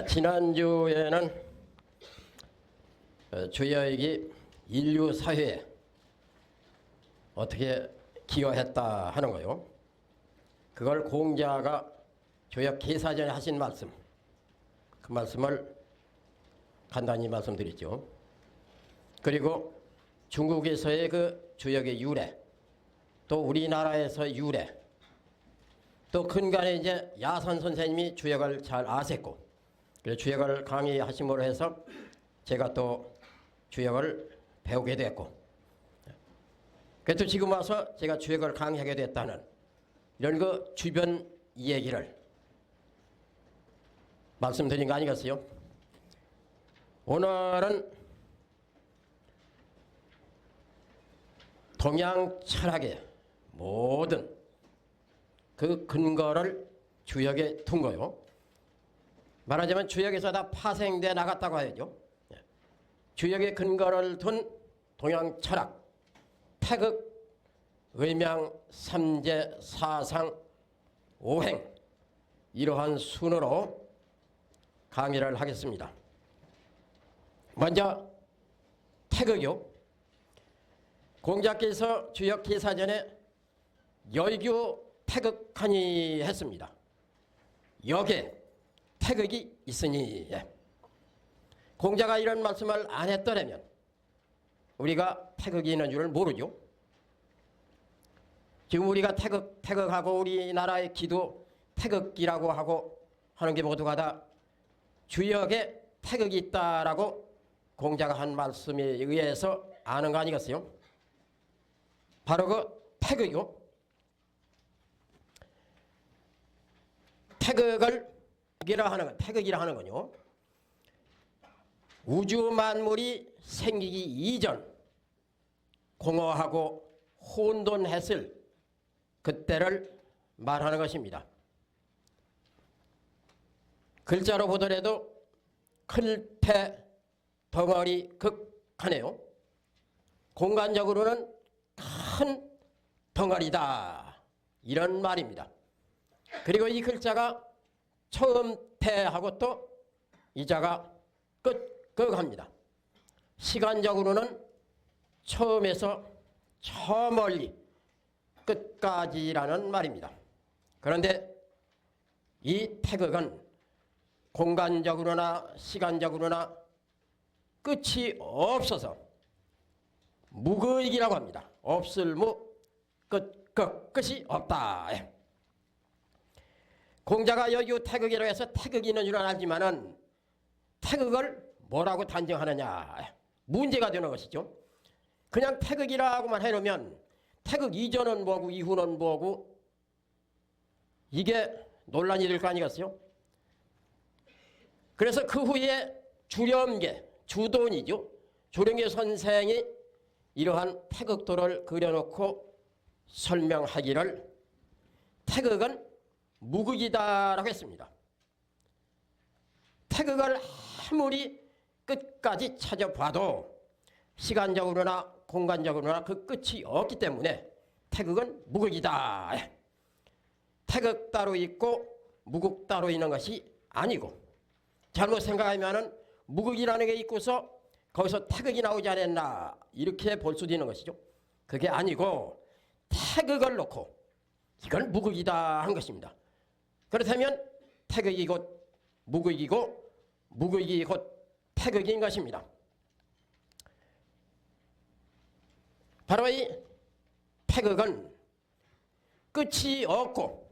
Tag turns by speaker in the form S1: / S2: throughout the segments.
S1: 지난주에는 주여에게 인류 사회에 어떻게 기여했다 하는 거요. 그걸 공자가 조역 개사전에 하신 말씀, 그 말씀을 간단히 말씀드렸죠. 그리고 중국에서의 그 주역의 유래, 또 우리나라에서의 유래, 또 근간에 이제 야선 선생님이 주역을 잘 아셨고, 그래서 주역을 강의하심으로 해서 제가 또 주역을 배우게 됐고, 그래서 지금 와서 제가 주역을 강의하게 됐다는 이런 그 주변 얘기를 말씀드린 거 아니겠어요? 오늘은 동양 철학의 모든 그 근거를 주역에 둔 거요. 말하자면 주역에서 다 파생돼 나갔다고 해야죠. 주역의 근거를 둔 동양 철학, 태극, 의명, 삼재, 사상, 오행, 이러한 순으로 강의를 하겠습니다. 먼저 태극이요. 공자께서 주역 기사전에 여의규 태극하니 했습니다. 역에 태극이 있으니. 공자가 이런 말씀을 안 했더라면 우리가 태극이 있는 줄을 모르죠. 지금 우리가 태극하고 우리나라의 기도 태극기라고 하고 하는 게 모두가 다 주역에 태극이 있다라고 공자가 한 말씀에 의해서 아는 거 아니겠어요? 바로 그 태극이요. 태극이라 하는 건요, 우주 만물이 생기기 이전 공허하고 혼돈했을 그때를 말하는 것입니다. 글자로 보더라도 클패 덩어리 극하네요. 공간적으로는 큰 덩어리다, 이런 말입니다. 그리고 이 글자가 처음 태하고 또 이 자가 끝극합니다. 시간적으로는 처음에서 저 멀리 끝까지라는 말입니다. 그런데 이 태극은 공간적으로나 시간적으로나 끝이 없어서 무극이라고 합니다. 없을 무, 끝이 없다. 공자가 여기 태극이라고 해서 태극이 있는 줄 알지만은 태극을 뭐라고 단정하느냐, 문제가 되는 것이죠. 그냥 태극이라고만 해놓으면 태극 이전은 뭐고 이후는 뭐고 이게 논란이 될 거 아니겠어요? 그래서 그 후에 주렴계, 주돈이죠. 조령계 선생이 이러한 태극도를 그려놓고 설명하기를 태극은 무극이다라고 했습니다. 태극을 아무리 끝까지 찾아봐도 시간적으로나 공간적으로나 그 끝이 없기 때문에 태극은 무극이다. 태극 따로 있고 무극 따로 있는 것이 아니고, 잘못 생각하면 무극이라는 게 있고서 거기서 태극이 나오지 않았나 이렇게 볼 수도 있는 것이죠. 그게 아니고 태극을 놓고 이건 무극이다 한 것입니다. 그렇다면 태극이 곧 무극이고 무극이 곧 태극인 것입니다. 바로 이 태극은 끝이 없고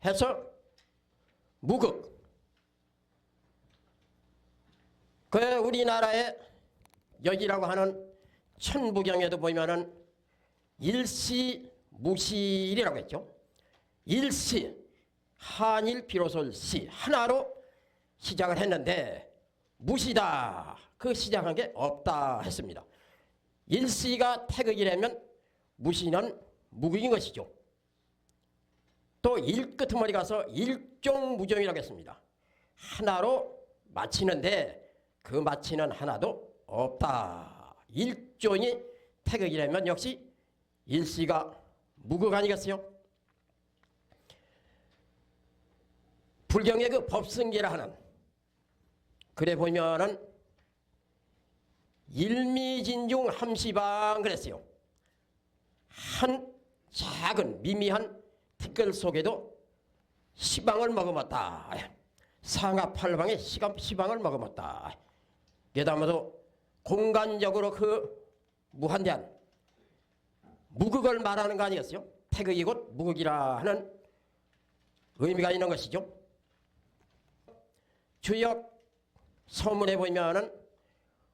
S1: 해서 무극. 그 우리나라의 여기라고 하는 천부경에도 보면은 일시무실이라고 했죠. 일시, 한일 비로소 시, 하나로 시작을 했는데 무시다, 그 시작한 게 없다 했습니다. 일시가 태극이라면 무시는 무극인 것이죠. 또 일끄트머리 가서 일종무정이라고 했습니다. 하나로 마치는데 그 마치는 하나도 없다. 일종이 태극이라면 역시 일시가 무극 아니겠어요? 불경의 그 법승기라 하는, 그래 보면은 일미진중 함시방 그랬어요. 한 작은 미미한 티끌 속에도 시방을 머금었다. 상하팔방에 시방을 머금었다. 게다가도 공간적으로 그 무한대한 무극을 말하는 거 아니겠어요? 태극이 곧 무극이라 하는 의미가 있는 것이죠. 주역 서문에 보면은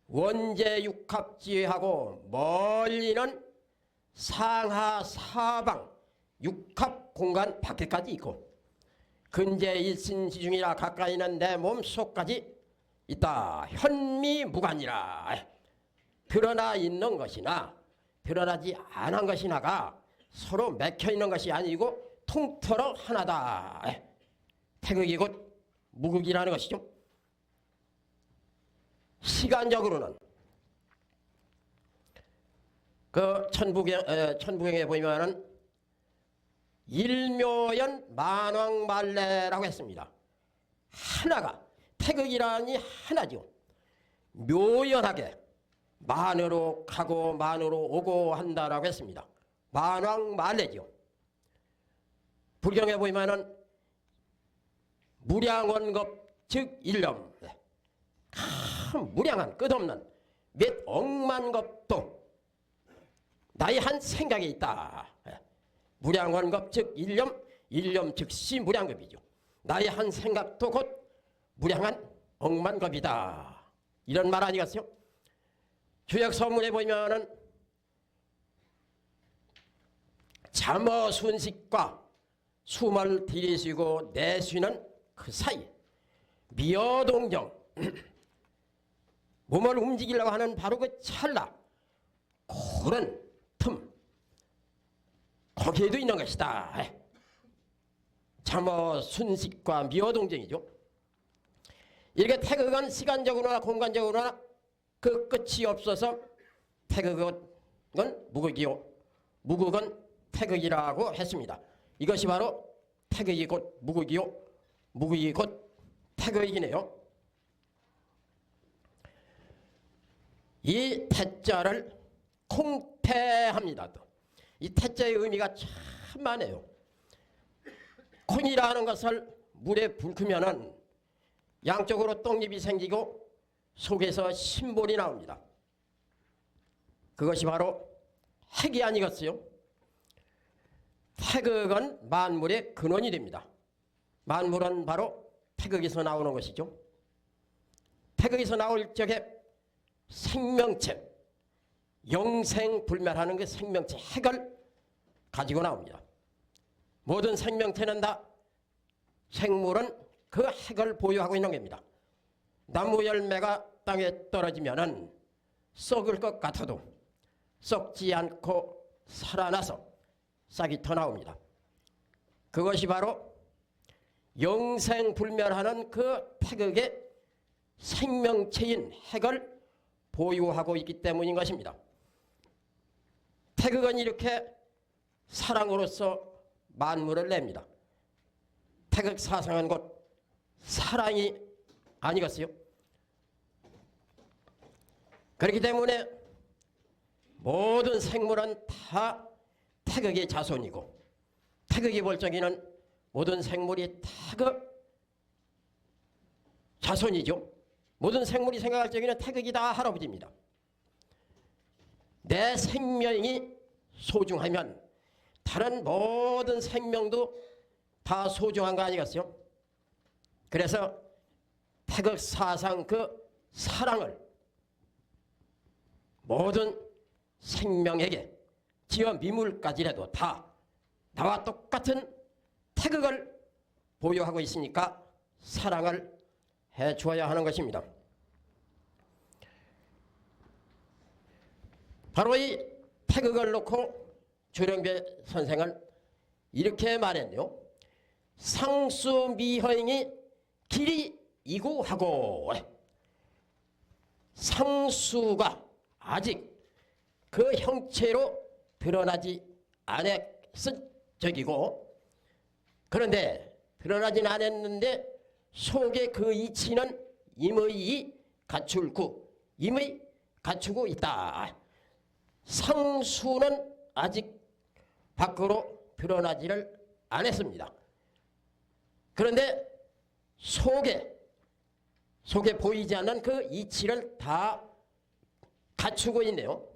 S1: 원제육합지하고 멀리는 상하 사방 육합 공간 밖에까지 있고 근제 일신지중이라 가까이 있는 내 몸속까지 있다. 현미무관이라. 드러나 있는 것이나 드러나지 않은 것이나가 서로 맥혀 있는 것이 아니고 통틀어 하나다. 태극이 곧 무극이라는 것이죠. 시간적으로는 그 천부경에 보면은 일묘연 만왕말래라고 했습니다. 하나가 태극이라니 하나죠. 묘연하게 만으로 가고 만으로 오고 한다라고 했습니다. 만왕말래죠. 불경에 보면은 무량원겁 즉 일념, 무량한 끝없는 몇 억만 겁도 나의 한 생각이 있다. 무량원겁 즉 일념, 일념 즉시 무량겁이죠. 나의 한 생각도 곧 무량한 억만겁이다. 이런 말 아니겠어요? 주역서문에 보면은 잠어 순식과 숨을 들이쉬고 내쉬는 그 사이 미어동정 몸을 움직이려고 하는 바로 그 찰나 그런 틈 거기에도 있는 것이다. 잠어 순식과 미어동정이죠. 이렇게 태극은 시간적으로나 공간적으로나 그 끝이 없어서 태극은 무극이요 무극은 태극이라고 했습니다. 이것이 바로 태극이 곧 무극이요 무극이 곧 태극이네요. 이 태자를 콩태합니다. 이 태자의 의미가 참 많아요. 콩이라는 것을 물에 붉히면은 양쪽으로 떡잎이 생기고 속에서 신볼이 나옵니다. 그것이 바로 핵이 아니겠어요? 태극은 만물의 근원이 됩니다. 만물은 바로 태극에서 나오는 것이죠. 태극에서 나올 적에 생명체, 영생불멸하는 그 생명체 핵을 가지고 나옵니다. 모든 생명체는 다 생물은 그 핵을 보유하고 있는 겁니다. 나무 열매가 땅에 떨어지면은 썩을 것 같아도 썩지 않고 살아나서 싹이 더 나옵니다. 그것이 바로 영생불멸하는 그 태극의 생명체인 핵을 보유하고 있기 때문인 것입니다. 태극은 이렇게 사랑으로서 만물을 냅니다. 태극 사상은 곧 사랑이 아니겠어요? 그렇기 때문에 모든 생물은 다 태극의 자손이고 태극이 볼 적에는 모든 생물이 다 그 자손이죠. 모든 생물이 생각할 적에는 태극이 다 할아버지입니다. 내 생명이 소중하면 다른 모든 생명도 다 소중한 거 아니겠어요? 그래서 태극 사상 그 사랑을 모든 생명에게 지어 미물까지라도 다 나와 똑같은 태극을 보유하고 있으니까 사랑을 해 주어야 하는 것입니다. 바로 이 태극을 놓고 조령배 선생은 이렇게 말했네요. 상수미허잉이 길이 이구하고 상수가 아직 그 형체로 드러나지 않았은 적이고 그런데 드러나지는 않았는데 속에 그 이치는 임의 갖출구, 임의 갖추고 있다. 상수는 아직 밖으로 드러나지를 않았습니다. 그런데 속에 보이지 않는 그 이치를 다 갖추고 있네요.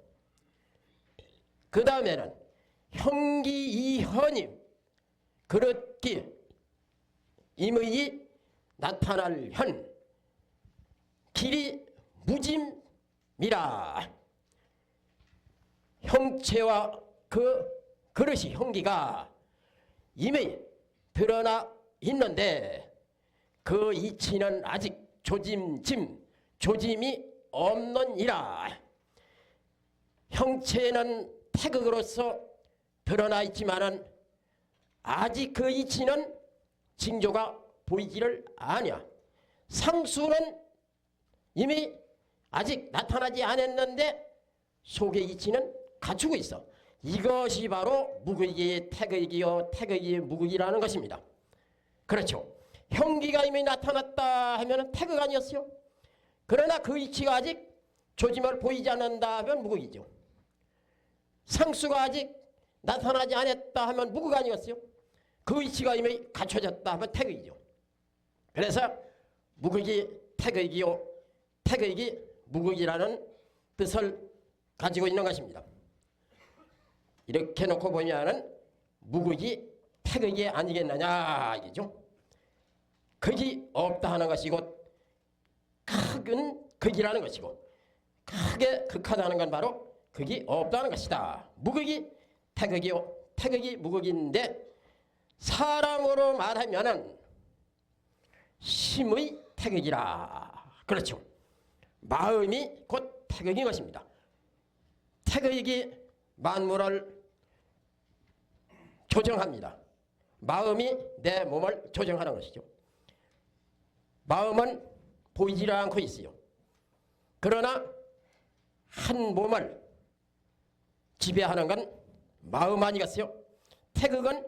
S1: 그 다음에는 형기이현임, 그렇기 임의 나타날 현, 길이 무짐이라. 형체와 그 그릇이 형기가 이미 드러나 있는데 그 이치는 아직 조짐이 없느니라. 형체는 태극으로서 드러나 있지만은 아직 그 이치는 징조가 보이지를 않냐. 상수는 이미 아직 나타나지 않았는데 속의 이치는 갖추고 있어. 이것이 바로 무극의 태극이요 태극의 무극이라는 것입니다. 그렇죠. 형기가 이미 나타났다 하면 태극 아니었어요. 그러나 그 이치가 아직 조짐을 보이지 않는다 하면 무극이죠. 상수가 아직 나타나지 않았다 하면 무극 아니었어요. 그 이치가 이미 갖춰졌다 하면 태극이죠. 그래서 무극이 태극이요 태극이 무극이라는 뜻을 가지고 있는 것입니다. 이렇게 놓고 보면은 무극이 태극이 아니겠느냐 이죠. 극이 없다 하는 것이 곧 극은 극이라는 것이고 크게 극하다는 건 바로 극이 없다는 것이다. 무극이 태극이요 태극이 무극인데 사람으로 말하면은 심의 태극이라. 그렇죠. 마음이 곧 태극인 것입니다. 태극이 만물을 조정합니다. 마음이 내 몸을 조정하는 것이죠. 마음은 보이지 않고 있어요. 그러나 한 몸을 지배하는 건 마음 아니겠어요? 태극은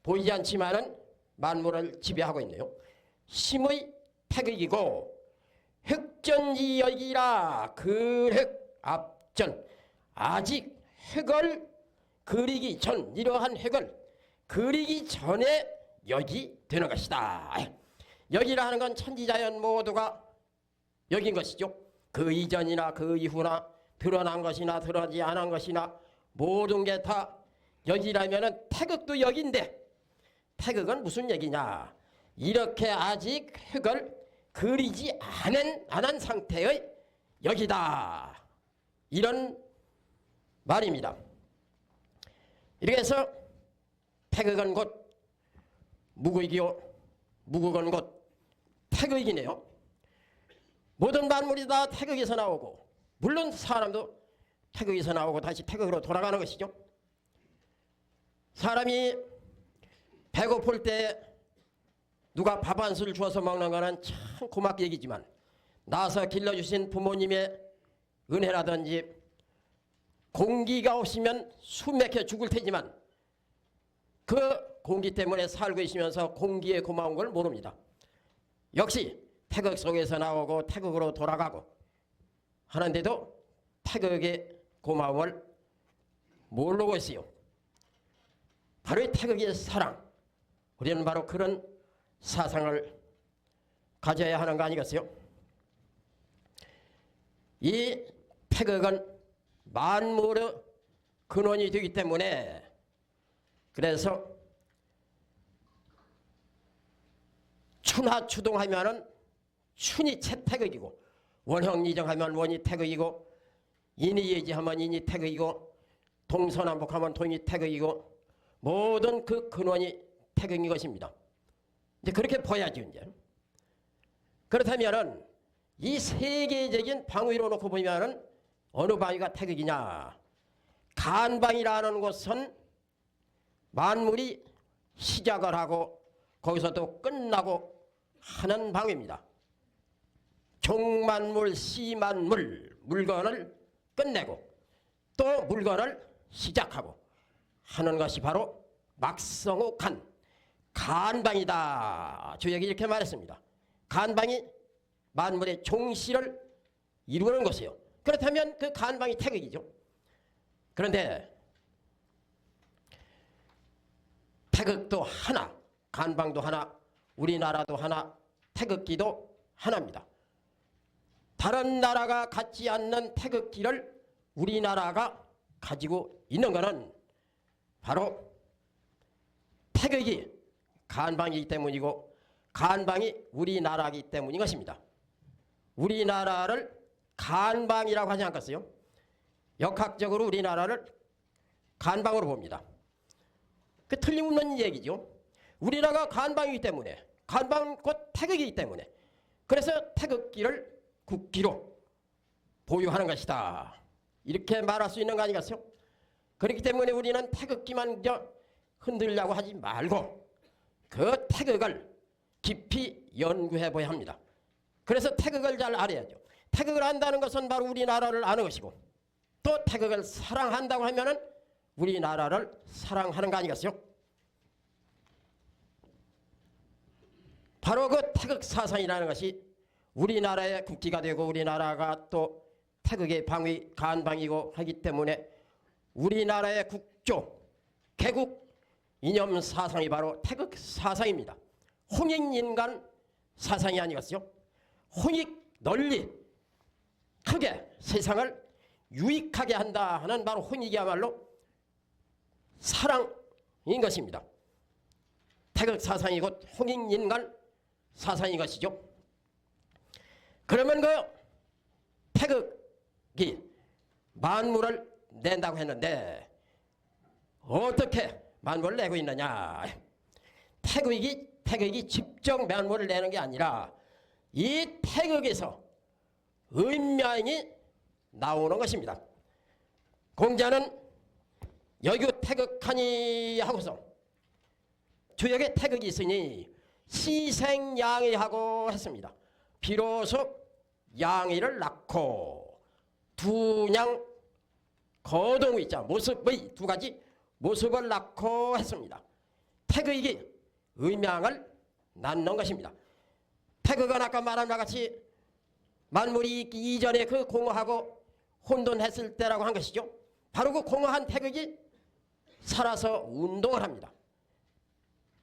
S1: 보이지 않지만은 만물을 지배하고 있네요. 심의 태극이고 획전지역이라 그 획 앞전 아직 획을 그리기 전 이러한 획을 그리기 전에 역이 되는 것이다. 역이라 하는 건 천지자연 모두가 역인 것이죠. 그 이전이나 그 이후나 드러난 것이나 드러나지 않은 것이나 모든 게 다 역이라면은 태극도 역인데 태극은 무슨 역이냐? 이렇게 아직 획을 그리지 않은 상태의 역이다. 이런 말입니다. 이렇게 해서 태극은 곧 무극이요 무극은 곧 태극이네요. 모든 만물이 다 태극에서 나오고 물론 사람도 태극에서 나오고 다시 태극으로 돌아가는 것이죠. 사람이 배고플 때 누가 밥 한 술 주어서 먹는 거는 참 고맙게 얘기지만 낳아서 길러주신 부모님의 은혜라든지 공기가 없으면 숨 막혀 죽을 테지만 그 공기 때문에 살고 있으면서 공기의 고마운 걸 모릅니다. 역시 태극 속에서 나오고 태극으로 돌아가고 하는데도 태극의 고마움을 모르고 있어요. 바로 이 태극의 사랑. 우리는 바로 그런 사상을 가져야 하는 거 아니겠어요? 이 태극은 만물의 근원이 되기 때문에 그래서 춘하추동하면은 춘이 채태극이고 원형이정하면 원이 태극이고 인이예지하면 인이 태극이고 동서남북하면 동이 태극이고 모든 그 근원이 태극인 것입니다. 이제 그렇게 봐야지 이제. 그렇다면은 이 세계적인 방위로 놓고 보면은 어느 방위가 태극이냐? 간방이라는 것은 만물이 시작을 하고 거기서 또 끝나고 하는 방위입니다. 종만물, 시만물, 물건을 끝내고 또 물건을 시작하고 하는 것이 바로 막성후 간. 간방이다. 주역이 이렇게 말했습니다. 간방이 만물의 종시를 이루는 것이요. 그렇다면 그 간방이 태극이죠. 그런데 태극도 하나, 간방도 하나, 우리나라도 하나, 태극기도 하나입니다. 다른 나라가 갖지 않는 태극기를 우리나라가 가지고 있는 것은 바로 태극이 간방이기 때문이고 간방이 우리나라이기 때문인 것입니다. 우리나라를 간방이라고 하지 않겠어요? 역학적으로 우리나라를 간방으로 봅니다. 그 틀림없는 얘기죠. 우리나라가 간방이기 때문에, 간방 곧 태극이기 때문에, 그래서 태극기를 국기로 보유하는 것이다. 이렇게 말할 수 있는 거 아니겠어요? 그렇기 때문에 우리는 태극기만 흔들려고 하지 말고 그 태극을 깊이 연구해 봐야 합니다. 그래서 태극을 잘 알아야죠. 태극을 안다는 것은 바로 우리나라를 아는 것이고, 또 태극을 사랑한다고 하면은 우리나라를 사랑하는 거 아니겠어요? 바로 그 태극 사상이라는 것이 우리나라의 국기가 되고 우리나라가 또 태극의 방위 간방이고 하기 때문에 우리나라의 국조, 개국 이념 사상이 바로 태극 사상입니다. 홍익인간 사상이 아니겠어요? 홍익 널리 크게 세상을 유익하게 한다 하는 바로 홍익이야말로 사랑인 것입니다. 태극 사상이 곧 홍익인간 사상인 것이죠. 그러면 그 태극이 만물을 낸다고 했는데 어떻게 만물을 내고 있느냐? 태극이 직접 만물을 내는 게 아니라 이 태극에서 음양이 나오는 것입니다. 공자는 여규 태극하니 하고서 주역에 태극이 있으니 시생양의하고 했습니다. 비로소 양의를 낳고 두냥 거동이 있자 모습의 두 가지 모습을 낳고 했습니다. 태극이 음양을 낳는 것입니다. 태극은 아까 말한 바 같이 만물이 있기 이전에 그 공허하고 혼돈했을 때라고 한 것이죠. 바로 그 공허한 태극이 살아서 운동을 합니다.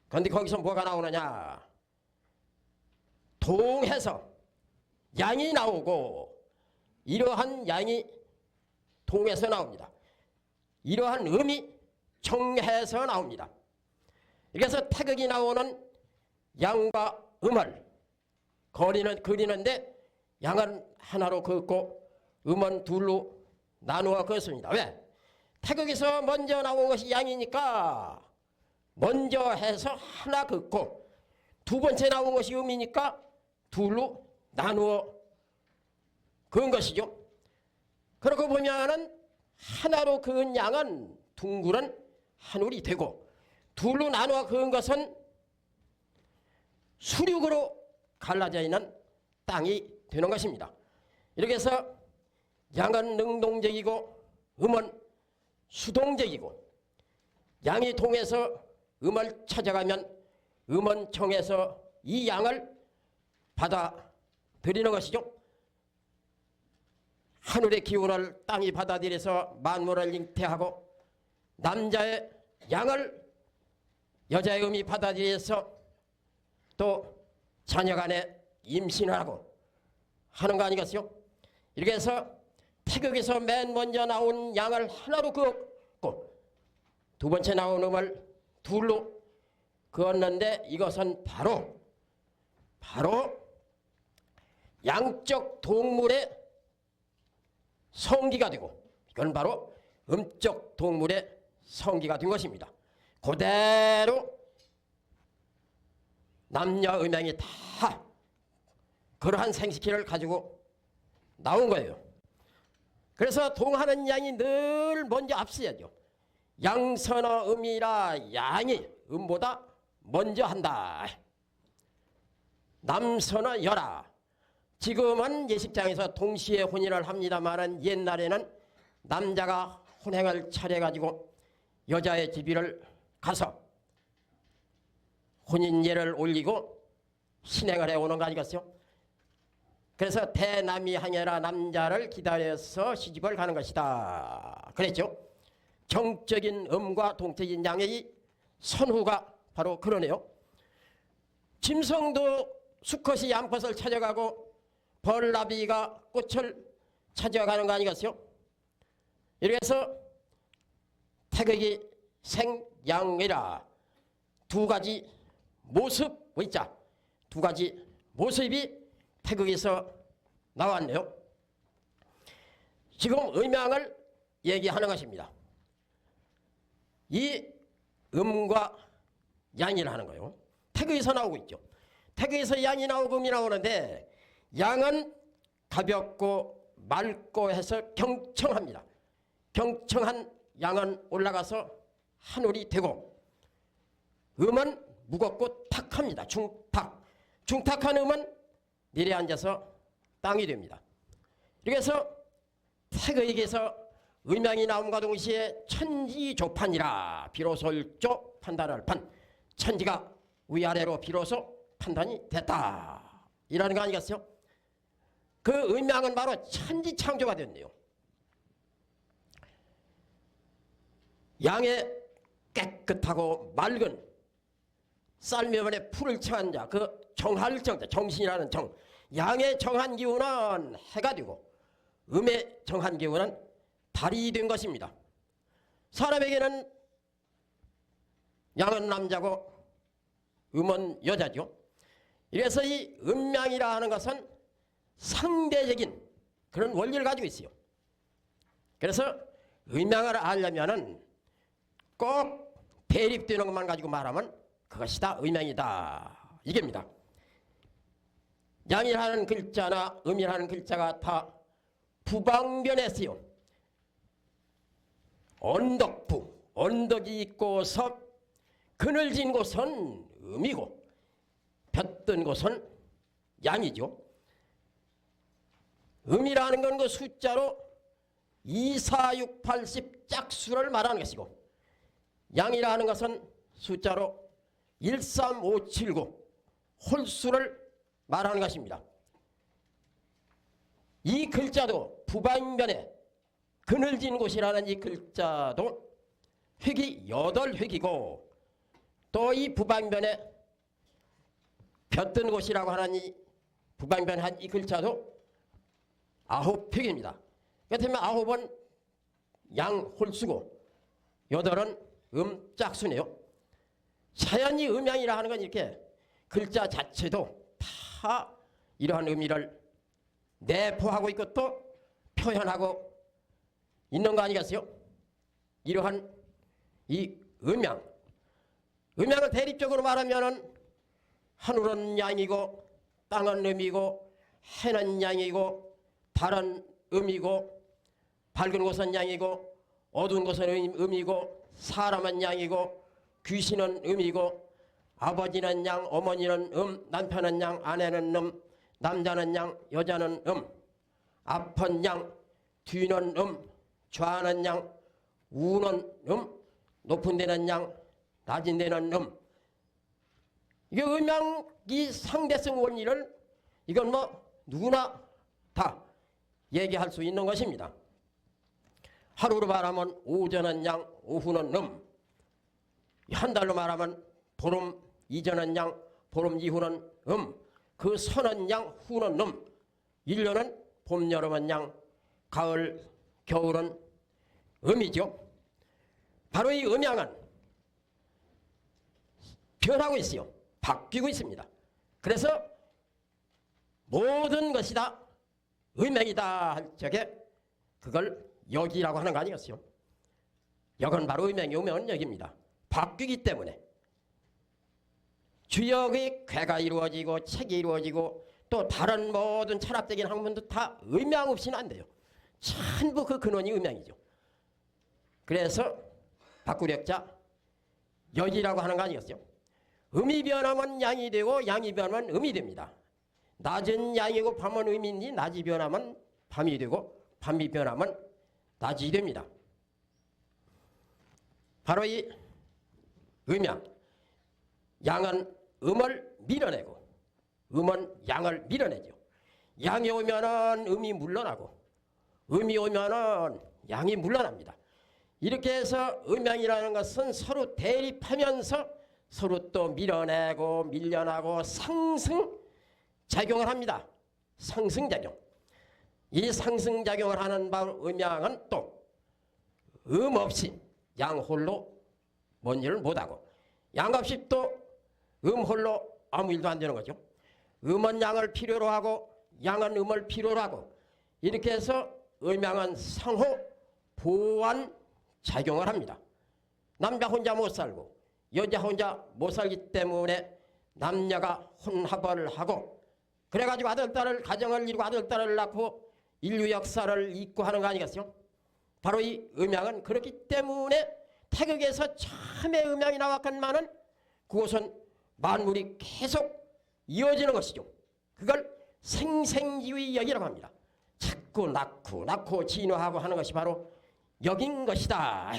S1: 그런데 거기서 뭐가 나오느냐? 동해서 양이 나오고 이러한 양이 동에서 나옵니다. 이러한 음이 정해서 나옵니다. 그래서 태극이 나오는 양과 음을 그리는데 양은 하나로 긋고 음은 둘로 나누어 긋습니다. 왜? 태극에서 먼저 나온 것이 양이니까 먼저 해서 하나 긋고 두 번째 나온 것이 음이니까 둘로 나누어 그은 것이죠. 그러고 보면은 하나로 그은 양은 둥그런 한울이 되고 둘로 나누어 그은 것은 수륙으로 갈라져 있는 땅이 되는 것입니다. 이렇게 해서 양은 능동적이고 음은 수동적이고 양이 동해서 음을 찾아가면 음은 정해서 이 양을 받아들이는 것이죠. 하늘의 기운을 땅이 받아들여서 만물을 잉태하고 남자의 양을 여자의 음이 받아들여서 또 자녀간에 임신을 하고 하는 거 아니겠어요? 이렇게 해서 태극에서 맨 먼저 나온 양을 하나로 그었고 두 번째 나온 음을 둘로 그었는데 이것은 바로 양적 동물의 성기가 되고 이건 바로 음적 동물의 성기가 된 것입니다. 그대로 남녀 음양이 다 그러한 생식기를 가지고 나온 거예요. 그래서 동하는 양이 늘 먼저 앞서야죠. 양선어 음이라 양이 음보다 먼저 한다. 남선어 여라. 지금은 예식장에서 동시에 혼인을 합니다만 옛날에는 남자가 혼행을 차려가지고 여자의 집을 가서 혼인예를 올리고 신행을 해오는 거 아니겠어요? 그래서 대남이 항해라 남자를 기다려서 시집을 가는 것이다 그랬죠. 정적인 음과 동적인 양의 선후가 바로 그러네요. 짐승도 수컷이 암컷을 찾아가고 벌나비가 꽃을 찾아가는 거 아니겠어요? 이래서 태극이 생양이라 두 가지 모습 의자 두 가지 모습이 태극에서 나왔네요. 지금 음양을 얘기하는 것입니다. 이 음과 양이라 하는 거예요. 태극에서 나오고 있죠. 태극에서 양이 나오고 음이 나오는데 양은 가볍고 맑고 해서 경청합니다. 경청한 양은 올라가서 하늘이 되고 음은 무겁고 탁합니다. 중탁. 중탁한 음은 내려앉아서 땅이 됩니다. 그래서 태극에서 음양이 나옴과 동시에 천지조판이라 비로소 일조 판단할 판 천지가 위아래로 비로소 판단이 됐다 이라는 거 아니겠어요? 그 음양은 바로 천지창조가 됐네요. 양의 깨끗하고 맑은 쌀매번에 풀을 청한 자, 그 정할 정자, 정신이라는 정, 양의 정한 기운은 해가 되고 음의 정한 기운은 달이 된 것입니다. 사람에게는 양은 남자고 음은 여자죠. 이래서 이 음양이라 하는 것은 상대적인 그런 원리를 가지고 있어요. 그래서 음양을 알려면은 꼭 대립되는 것만 가지고 말하면 그것이 다 음양이다 이겁니다. 양이라는 글자나 음이라는 글자가 다 부방변에 쓰여 언덕부, 언덕이 있고서 그늘진 곳은 음이고 볕든 곳은 양이죠. 음이라는 건 그 숫자로 2, 4, 6, 80 짝수를 말하는 것이고 양이라는 것은 숫자로 1, 3, 5, 7, 9 홀수를 말하는 것입니다. 이 글자도 부방변에 그늘진 곳이라는 이 글자도 획이 8획이고 또 이 부방변에 볕든 곳이라고 하는 이 부방변 한 이 글자도 9획입니다. 그렇다면 9은 양 홀수고 8은 짝수네요. 자연히 음양이라 하는 건 이렇게 글자 자체도 다 이러한 의미를 내포하고 있고 또 표현하고 있는 거 아니겠어요? 이러한 이 음양, 음양을 대립적으로 말하면은 하늘은 양이고 땅은 음이고 해는 양이고 달은 음이고 밝은 곳은 양이고 어두운 곳은 음이고 사람은 양이고 귀신은 음이고 아버지는 양, 어머니는 남편은 양, 아내는 남자는 양, 여자는 앞은 양, 뒤는 좌는 양, 우는 높은 데는 양, 낮은 데는 이게 음양이 상대성 원리를 이건 뭐 누구나 다 얘기할 수 있는 것입니다. 하루로 말하면 오전은 양, 오후는 한 달로 말하면 보름 이전은 양, 보름 이후는 그 서는 양, 후는 1년은 봄, 여름은 양, 가을, 겨울은 음이죠. 바로 이 음양은 변하고 있어요. 바뀌고 있습니다. 그래서 모든 것이 다 음양이다 할 적에 그걸 역이라고 하는 거 아니겠어요? 역은 바로 음양이 오면 역입니다. 바뀌기 때문에 주역의 괴가 이루어지고 책이 이루어지고 또 다른 모든 철학적인 학문도 다 음양 없이는 안 돼요. 전부 그 근원이 음양이죠. 그래서 바꾸력자 역이라고 하는 거 아니겠어요? 음이 변하면 양이 되고 양이 변하면 음이 됩니다. 낮은 양이고 밤은 음인지 낮이 변하면 밤이 되고 밤이 변하면 낮이 됩니다. 바로 이 음양, 양은 음을 밀어내고 음은 양을 밀어내죠. 양이 오면은 음이 물러나고 음이 오면은 양이 물러납니다. 이렇게 해서 음양이라는 것은 서로 대립하면서 서로 또 밀어내고 밀려나고 상승작용을 합니다. 상승작용. 이 상승작용을 하는 음양은 또 음 없이 양 홀로 뭔 일을 못하고 양 없이 또 음 홀로 아무 일도 안 되는 거죠. 음은 양을 필요로 하고 양은 음을 필요로 하고 이렇게 해서 음양은 상호 보완 작용을 합니다. 남자 혼자 못 살고 여자 혼자 못 살기 때문에 남녀가 혼합을 하고 그래가지고 아들딸을 가정을 이루고 아들딸을 낳고 인류 역사를 잇고 하는 거 아니겠어요? 바로 이 음양은 그렇기 때문에 태극에서 처음에 음양이 나왔건만은 그것은 만물이 계속 이어지는 것이죠. 그걸 생생지위역이라고 합니다. 자꾸 낳고 진화하고 하는 것이 바로 역인 것이다.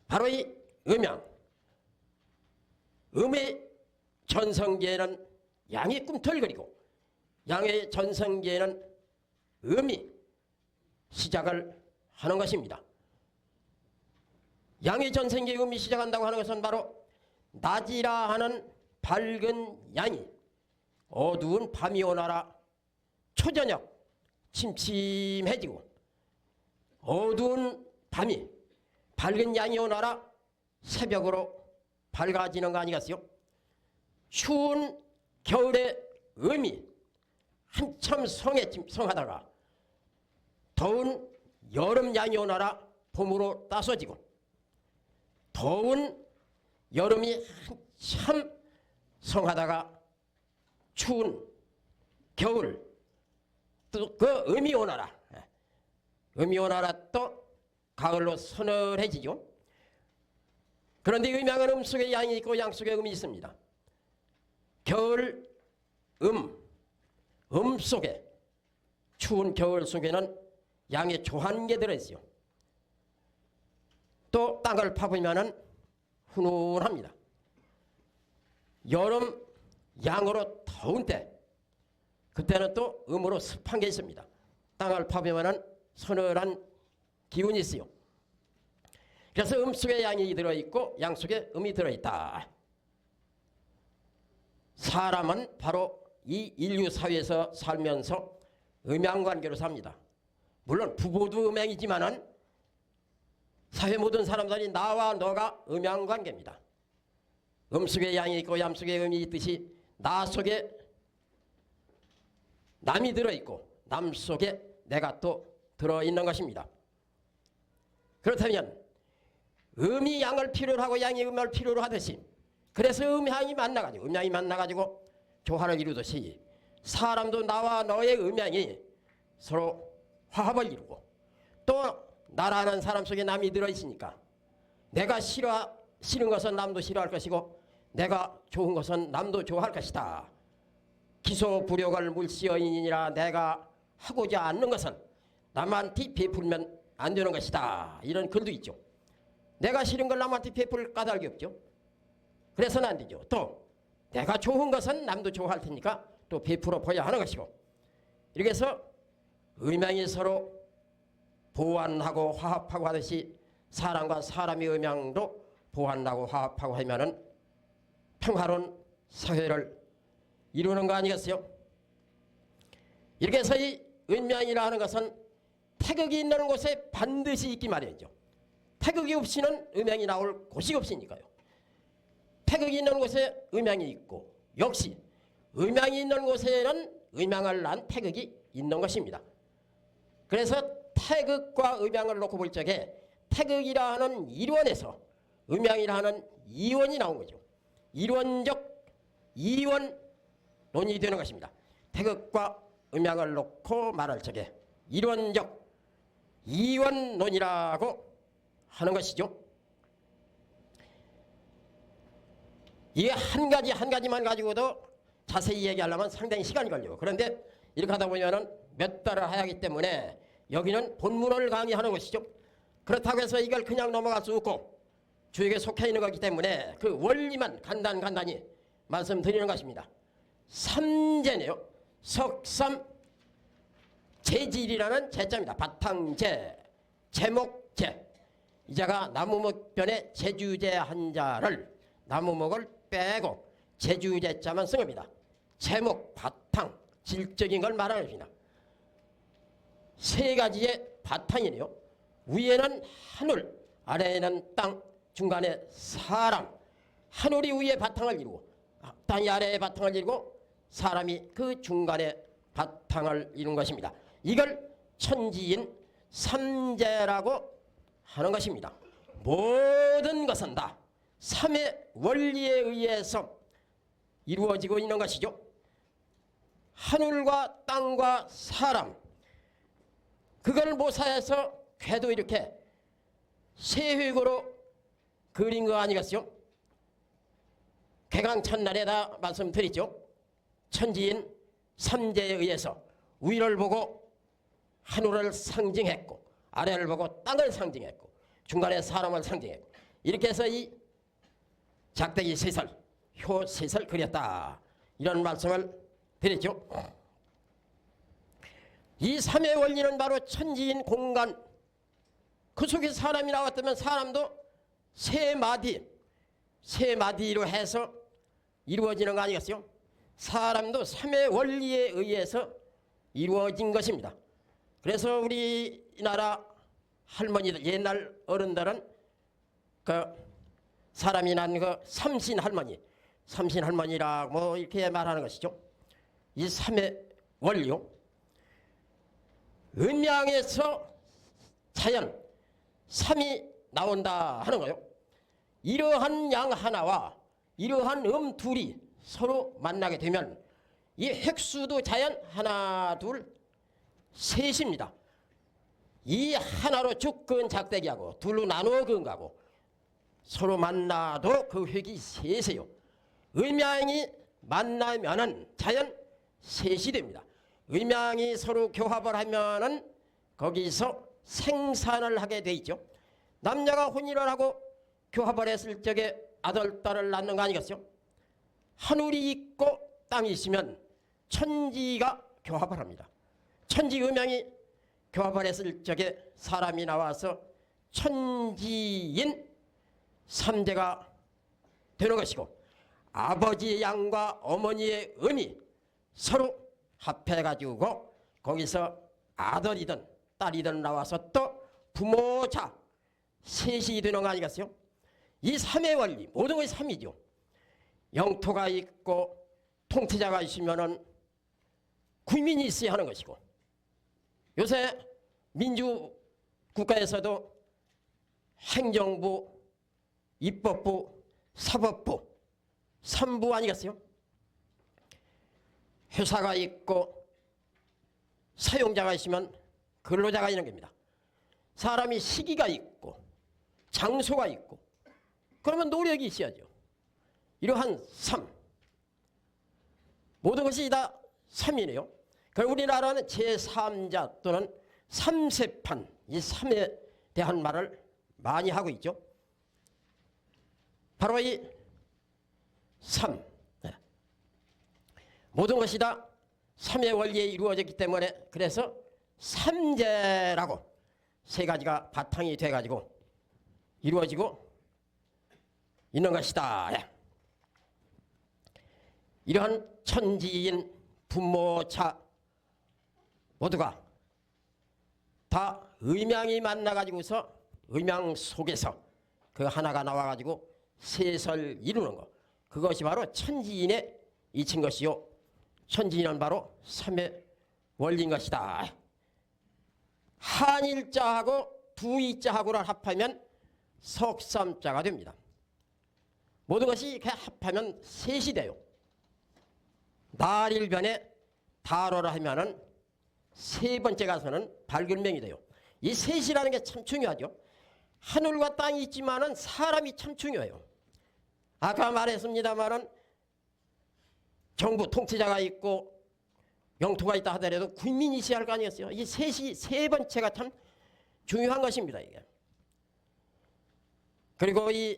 S1: 바로 이 음양. 음의 전성기에는 양이 꿈틀거리고 양의 전성기에는 음이 시작을 하는 것입니다. 양의 전성기에 음이 시작한다고 하는 것은 바로 낮이라 하는 밝은 양이 어두운 밤이 오나라 초저녁 침침해지고 어두운 밤이 밝은 양이 오나라 새벽으로 밝아지는 거 아니겠어요? 추운 겨울의 음이 한참 성하다가 더운 여름 양이 오나라 봄으로 따서지고 더운 여름이 한참 성하다가 추운 겨울 또 그 음이 오나라 또 가을로 서늘해지죠. 그런데 음양은 음 속에 양이 있고 양 속에 음이 있습니다. 겨울 음 속에 추운 겨울 속에는 양의 조한 게 들어있어요. 또 땅을 파보면은 훈훈합니다. 여름 양으로 더운 때 그때는 또 음으로 습한 게 있습니다. 땅을 파보면은 서늘한 기운이 있어요. 그래서 음 속에 양이 들어있고 양 속에 음이 들어있다. 사람은 바로 이 인류 사회에서 살면서 음양관계로 삽니다. 물론 부부도 음양이지만은 사회 모든 사람들이 나와 너가 음양관계입니다. 음 속에 양이 있고 양 속에 음이 있듯이 나 속에 남이 들어있고 남 속에 내가 또 들어있는 것입니다. 그렇다면 음이 양을 필요로 하고 양이 음을 필요로 하듯이 그래서 음양이 만나가지고 조화를 이루듯이 사람도 나와 너의 음양이 서로 화합을 이루고 또 나라는 사람 속에 남이 들어있으니까 내가 싫은 것은 남도 싫어할 것이고 내가 좋은 것은 남도 좋아할 것이다. 기소불욕을 물시어이니라 내가 하고자 않는 것은 남한테 베풀면 안 되는 것이다. 이런 글도 있죠. 내가 싫은 걸 남한테 베풀 까닭이 없죠. 그래서는 안 되죠. 또 내가 좋은 것은 남도 좋아할 테니까 또 베풀어 보여야 하는 것이고 이렇게 해서 음양이 서로 보완하고 화합하고 하듯이 사람과 사람의 음양도 보완하고 화합하고 하면은 평화로운 사회를 이루는 거 아니겠어요? 이렇게 해서 이 음양이라 하는 것은 태극이 있는 곳에 반드시 있기 마련이죠. 태극이 없이는 음양이 나올 곳이 없으니까요. 태극이 있는 곳에 음양이 있고 역시 음양이 있는 곳에는 음양을 낳은 태극이 있는 것입니다. 그래서 태극과 음양을 놓고 볼 적에 태극이라 하는 일원에서 음양이라 하는 이원이 나온 거죠. 이론적 이원론이 되는 것입니다. 태극과 음양을 놓고 말할 적에 이론적 이원론이라고 하는 것이죠. 이게 한 가지만 가지고도 자세히 얘기하려면 상당히 시간이 걸려요. 그런데 이렇게 하다 보면은 몇 달을 해야 하기 때문에 여기는 본문을 강의하는 것이죠. 그렇다고 해서 이걸 그냥 넘어갈 수 없고 주역에 속해 있는 거기 때문에 그 원리만 간단히 말씀드리는 것입니다. 삼재네요. 석삼 재질이라는 재자입니다. 바탕재, 제목재. 이자가 나무목변에 제주제 한자를 나무목을 빼고 제주제자만 쓴 겁니다. 제목, 바탕, 질적인 걸 말하는 것입니다. 세 가지의 바탕이네요. 위에는 하늘, 아래에는 땅, 중간에 사람. 하늘이 위에 바탕을 이루고 땅이 아래에 바탕을 이루고 사람이 그 중간에 바탕을 이룬 것입니다. 이걸 천지인 삼재라고 하는 것입니다. 모든 것은 다 삼의 원리에 의해서 이루어지고 있는 것이죠. 하늘과 땅과 사람, 그걸 모사해서 궤도 이렇게 세획으로 그린 거 아니겠어요? 개강 첫날에 다 말씀드리죠. 천지인 삼재에 의해서 위를 보고 하늘을 상징했고 아래를 보고 땅을 상징했고 중간에 사람을 상징했고 이렇게 해서 이 작대기 셋을 효 셋을 그렸다 이런 말씀을 드렸죠. 이 삼의 원리는 바로 천지인 공간, 그 속에 사람이 나왔다면 사람도 세 마디로 해서 이루어지는 거 아니겠어요? 사람도 삼의 원리에 의해서 이루어진 것입니다. 그래서 우리나라 할머니들, 옛날 어른들은 그 사람이 난 그 삼신할머니라고 뭐 이렇게 말하는 것이죠. 이 삼의 원리요. 음양에서 자연 삼이 나온다 하는 거예요. 이러한 양 하나와 이러한 둘이 서로 만나게 되면 이 획수도 자연 하나 둘 셋입니다. 이 하나로 죽근 작대기하고 둘로 나누어 그은 거하고 서로 만나도 그 획이 셋이에요. 음양이 만나면은 자연 셋이 됩니다. 음양이 서로 교합을 하면은 거기서 생산을 하게 돼 있죠. 남녀가 혼인을 하고 교합을 했을 적에 아들, 딸을 낳는 거 아니겠어요? 하늘이 있고 땅이 있으면 천지가 교합을 합니다. 천지 음양이 교합을 했을 적에 사람이 나와서 천지인 삼재가 되는 것이고 아버지의 양과 어머니의 음이 서로 합해가지고 거기서 아들이든 딸이든 나와서 또 부모자 셋이 되는 거 아니겠어요? 이 삼의 원리 모든 것이 삼이죠. 영토가 있고 통치자가 있으면은 국민이 있어야 하는 것이고 요새 민주국가에서도 행정부, 입법부, 사법부, 삼부 아니겠어요? 회사가 있고 사용자가 있으면 근로자가 있는 겁니다. 사람이 시기가 있고 장소가 있고 그러면 노력이 있어야죠. 이러한 삼 모든 것이 다 삼이네요. 그럼 우리나라는 제3자 또는 삼세판 이 삼에 대한 말을 많이 하고 있죠. 바로 이 삼 모든 것이 다 삼의 원리에 이루어졌기 때문에 그래서 삼재라고 세 가지가 바탕이 돼가지고 이루어지고 있는 것이다. 이러한 천지인 부모차 모두가 다 음양이 만나가지고서 음양 속에서 그 하나가 나와가지고 셋을 이루는 것. 그것이 바로 천지인의 이친 것이요. 천지인은 바로 삼의 원리인 것이다. 한일자하고 두이자하고를 합하면 석삼자가 됩니다. 모든 것이 이렇게 합하면 셋이 돼요. 날일변에 다로를 하면은 세 번째 가서는 밝은 명이 돼요. 이 셋이라는 게 참 중요하죠. 하늘과 땅이 있지만은 사람이 참 중요해요. 아까 말했습니다만은 정부 통치자가 있고 영토가 있다 하더라도 국민이 있어야 할 거 아니겠어요? 이 셋이 세 번째가 참 중요한 것입니다. 이게 그리고 이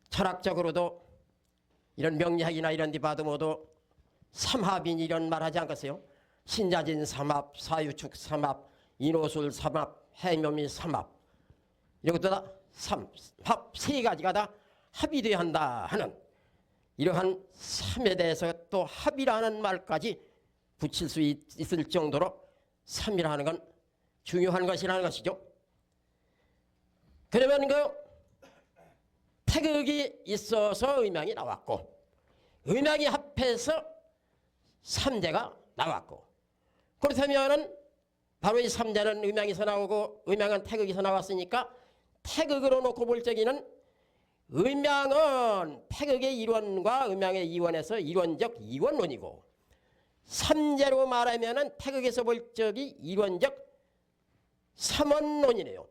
S1: 철학적으로도 이런 명리학이나 이런 데 봐도 모두 삼합인 이런 말 하지 않겠어요? 신자진 삼합, 사유축 삼합, 인호술 삼합, 해묘미 삼합, 이것도 다 삼합 세 가지가 다 합이 되어야 한다 하는 이러한 삼에 대해서 또 합이라는 말까지 붙일 수 있을 정도로 삼이라는 건 중요한 것이라는 것이죠. 그러면 그 태극이 있어서 음양이 나왔고, 음양이 합해서 삼재가 나왔고, 그렇다면은 바로 이 삼재는 음양에서 나오고 음양은 태극에서 나왔으니까 태극으로 놓고 볼 적에는 음양은 태극의 일원과 음양의 이원에서 이론적 이원론이고, 삼재로 말하면은 태극에서 볼 적이 이론적 삼원론이네요.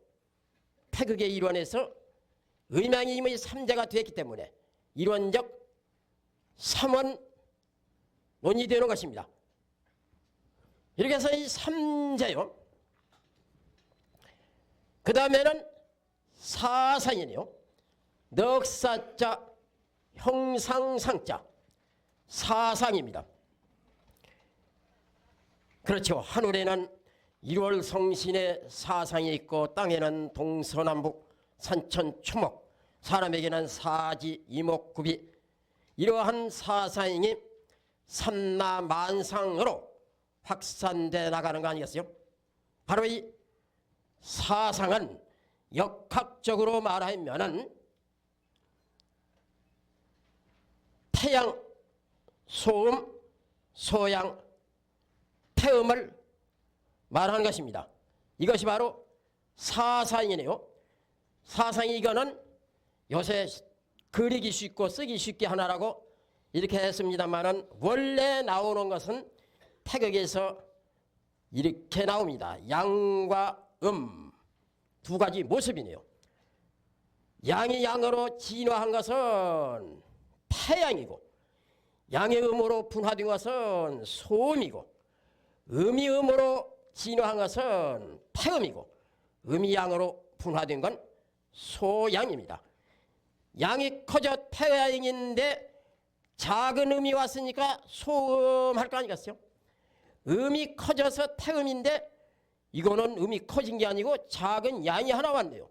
S1: 태극의 일원에서 음양이 이미 삼재가 됐기 때문에 이론적 삼원론이 되는 것입니다. 이렇게 해서 이 삼재요. 그 다음에는 사상이네요. 넉사자, 형상상자, 사상입니다. 그렇죠. 하늘에는 1월 성신의 사상이 있고 땅에는 동서남북 산천초목, 사람에게는 사지 이목구비, 이러한 사상이 삼라만상으로 확산돼 나가는 거 아니겠어요? 바로 이 사상은 역학적으로 말하면은 태양, 소음, 소양, 태음을 말하는 것입니다. 이것이 바로 사상이네요. 사상이 이거는 요새 그리기 쉽고 쓰기 쉽게 하나라고 이렇게 했습니다만은 원래 나오는 것은 태극에서 이렇게 나옵니다. 양과 두 가지 모습이네요. 양이 양으로 진화한 것은 태양이고, 양의 음으로 분화된 것은 소음이고, 음이 음으로 진화한 것은 태음이고, 음이 양으로 분화된 건 소양입니다. 양이 커져 태양인데 작은 음이 왔으니까 소음할 거 아니겠어요? 음이 커져서 태음인데 이거는 음이 커진 게 아니고 작은 양이 하나 왔네요.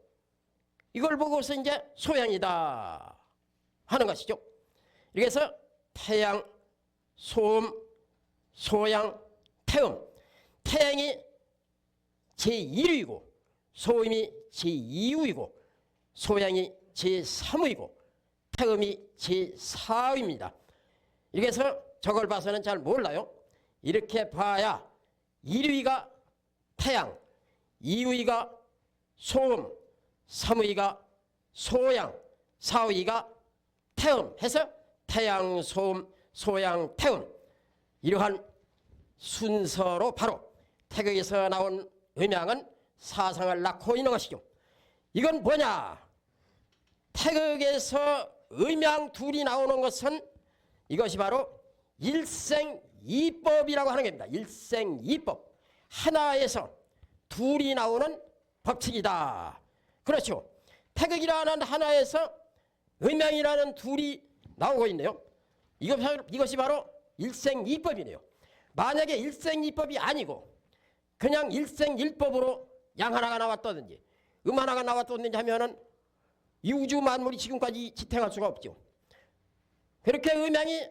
S1: 이걸 보고서 이제 소양이다 하는 것이죠. 그래서 태양, 소음, 소양, 태음. 태양이 제1위고 소음이 제2위고 소양이 제3위고 태음이 제4위입니다. 이렇게 해서 저걸 봐서는 잘 몰라요. 이렇게 봐야 1위가 태양, 2위가 소음, 3위가 소양, 4위가 태음 해서 태양, 소음, 소양, 태음, 이러한 순서로 바로 태극에서 나온 음양은 사상을 낳고 있는 것이죠. 이건 뭐냐? 태극에서 음양 둘이 나오는 것은 이것이 바로 일생이법이라고 하는 겁니다. 일생이법. 하나에서 둘이 나오는 법칙이다. 그렇죠. 태극이라는 하나에서 음양이라는 둘이 나오고 있네요. 이것이 바로 일생이법이네요. 만약에 일생이법이 아니고 그냥 일생일법으로 양 하나가 나왔다든지 음 하나가 나왔다든지 하면은 이 우주 만물이 지금까지 지탱할 수가 없죠. 그렇게 음양이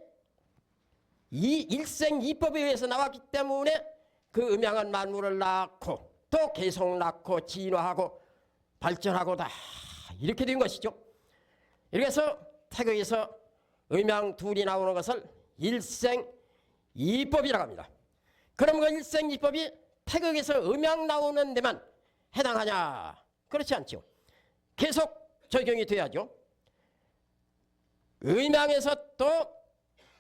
S1: 이 일생이법에 의해서 나왔기 때문에 그 음양한 만물을 낳고 또 계속 낳고 진화하고 발전하고 다 이렇게 된 것이죠. 이렇게 해서 태극에서 음양 둘이 나오는 것을 일생이법이라고 합니다. 그럼 그 일생이법이 태극에서 음양 나오는 데만 해당하냐? 그렇지 않죠. 계속 적용이 돼야죠. 음양에서 또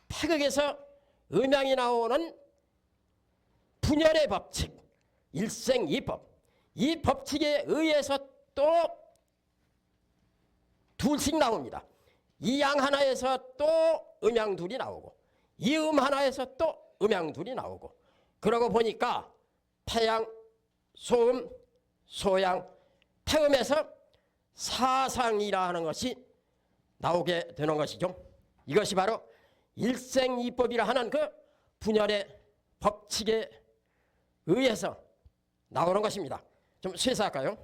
S1: 태극에서 음양이 나오는 분열의 법칙, 일생이법, 이 법칙에 의해서 또 둘씩 나옵니다. 이 양 하나에서 또 음양 둘이 나오고 이 음 하나에서 또 음양 둘이 나오고 그러고 보니까 태양, 소음, 소양, 태음에서 사상이라 하는 것이 나오게 되는 것이죠. 이것이 바로 일생이법이라 하는 그 분열의 법칙에 의해서 나오는 것입니다. 좀 쇠사할까요?